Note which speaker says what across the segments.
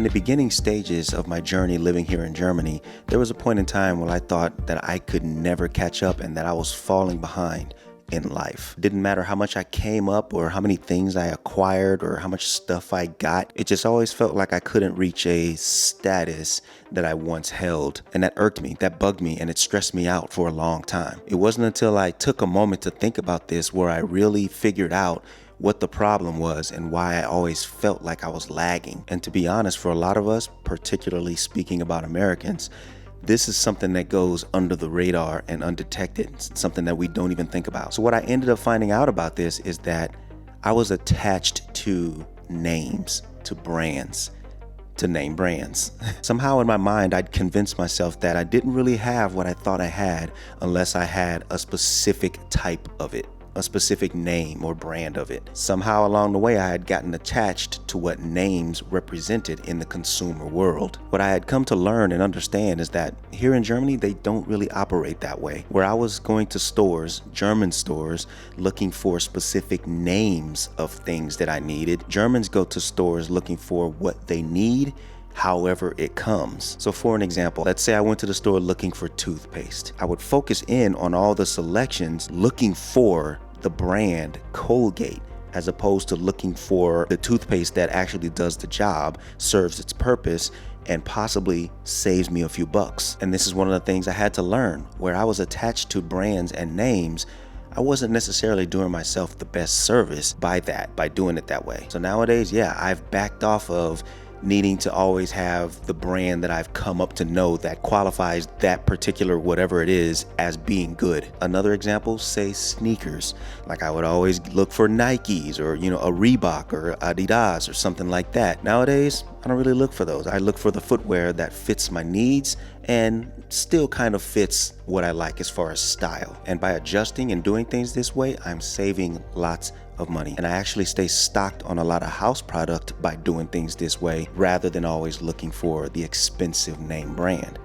Speaker 1: the beginning stages of my journey living here in Germany, there was a point in time where I thought that I could never catch up and that I was falling behind in life. It didn't matter how much I came up or how many things I acquired or how much stuff I got. It just always felt like I couldn't reach a status that I once held. And that irked me, that bugged me, and it stressed me out for a long time. It wasn't until I took a moment to think about this where I really figured out what the problem was and why I always felt like I was lagging. And to be honest, for a lot of us, particularly speaking about Americans, this is something that goes under the radar and undetected. It's something that we don't even think about. So what I ended up finding out about this is that I was attached to names, to brands, to name brands. Somehow in my mind, I'd convinced myself that I didn't really have what I thought I had unless I had a specific type of it, a specific name or brand of it. Somehow along the way, I had gotten attached to what names represented in the consumer world. What I had come to learn and understand is that here in Germany, they don't really operate that way. Where I was going to stores, German stores, looking for specific names of things that I needed, Germans go to stores looking for what they need, however it comes. So for an example, let's say I went to the store looking for toothpaste. I would focus in on all the selections looking for the brand Colgate, as opposed to looking for the toothpaste that actually does the job, serves its purpose, and possibly saves me a few bucks. And this is one of the things I had to learn. Where I was attached to brands and names, I wasn't necessarily doing myself the best service by doing it that way. So nowadays, yeah, I've backed off of needing to always have the brand that I've come up to know that qualifies that particular whatever it is as being good. Another example, say sneakers. Like I would always look for Nikes or, a Reebok or Adidas or something like that. Nowadays, I don't really look for those. I look for the footwear that fits my needs and still kind of fits what I like as far as style. And by adjusting and doing things this way, I'm saving lots of money. And I actually stay stocked on a lot of house product by doing things this way rather than always looking for the expensive name brand.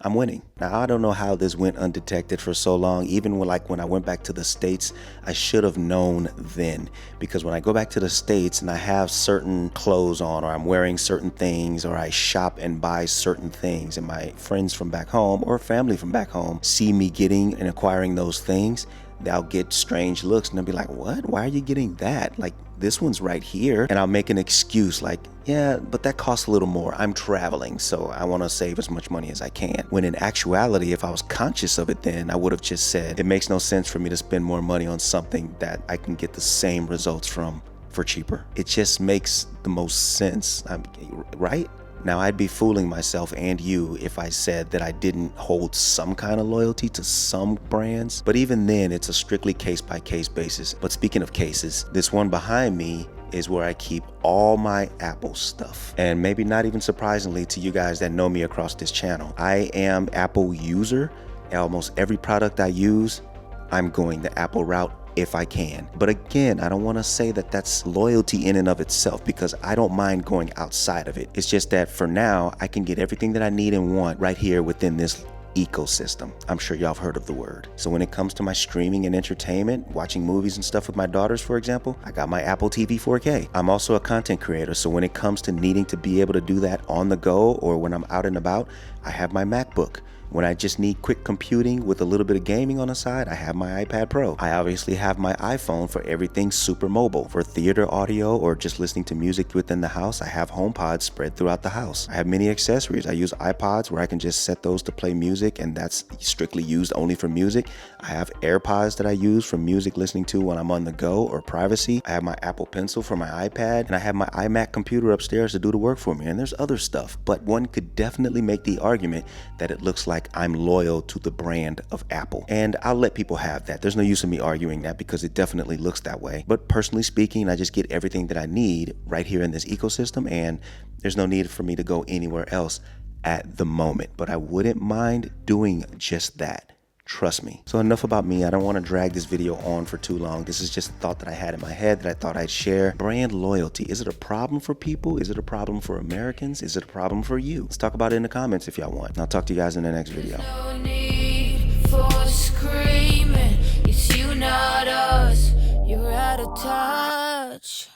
Speaker 1: I'm winning. Now, I don't know how this went undetected for so long. Even when I went back to the States, I should have known then. Because when I go back to the States and I have certain clothes on, or I'm wearing certain things, or I shop and buy certain things, and my friends from back home or family from back home see me getting and acquiring those things, they'll get strange looks and they'll be like, what? Why are you getting that? Like, this one's right here. And I'll make an excuse like, yeah, but that costs a little more. I'm traveling, so I want to save as much money as I can. When in actuality, if I was conscious of it then, I would have just said, it makes no sense for me to spend more money on something that I can get the same results from for cheaper. It just makes the most sense, right? Now, I'd be fooling myself and you if I said that I didn't hold some kind of loyalty to some brands, but even then, it's a strictly case-by-case basis. But speaking of cases, this one behind me is where I keep all my Apple stuff. And maybe not even surprisingly to you guys that know me across this channel, I am Apple user. Almost every product I use, I'm going the Apple route if I can. But again, I don't want to say that that's loyalty in and of itself, because I don't mind going outside of it. It's just that for now, I can get everything that I need and want right here within this ecosystem. I'm sure y'all have heard of the word. So when it comes to my streaming and entertainment, watching movies and stuff with my daughters, for example, I got my Apple TV 4K. I'm also a content creator, so when it comes to needing to be able to do that on the go or when I'm out and about, I have my MacBook. When I just need quick computing with a little bit of gaming on the side, I have my iPad Pro. I obviously have my iPhone for everything super mobile. For theater audio or just listening to music within the house, I have HomePods spread throughout the house. I have many accessories. I use iPods where I can just set those to play music, and that's strictly used only for music. I have AirPods that I use for music listening to when I'm on the go or privacy. I have my Apple Pencil for my iPad, and I have my iMac computer upstairs to do the work for me. And there's other stuff, but one could definitely make the argument that it looks like I'm loyal to the brand of Apple. And I'll let people have that. There's no use in me arguing that because it definitely looks that way. But personally speaking, I just get everything that I need right here in this ecosystem, and there's no need for me to go anywhere else at the moment. But I wouldn't mind doing just that. Trust me. So enough about me. I don't want to drag this video on for too long. This is just a thought that I had in my head that I thought I'd share. Brand loyalty. Is it a problem for people? Is it a problem for Americans? Is it a problem for you? Let's talk about it in the comments if y'all want. And I'll talk to you guys in the next video.
Speaker 2: No need for screaming. It's you, not us. You're out of touch.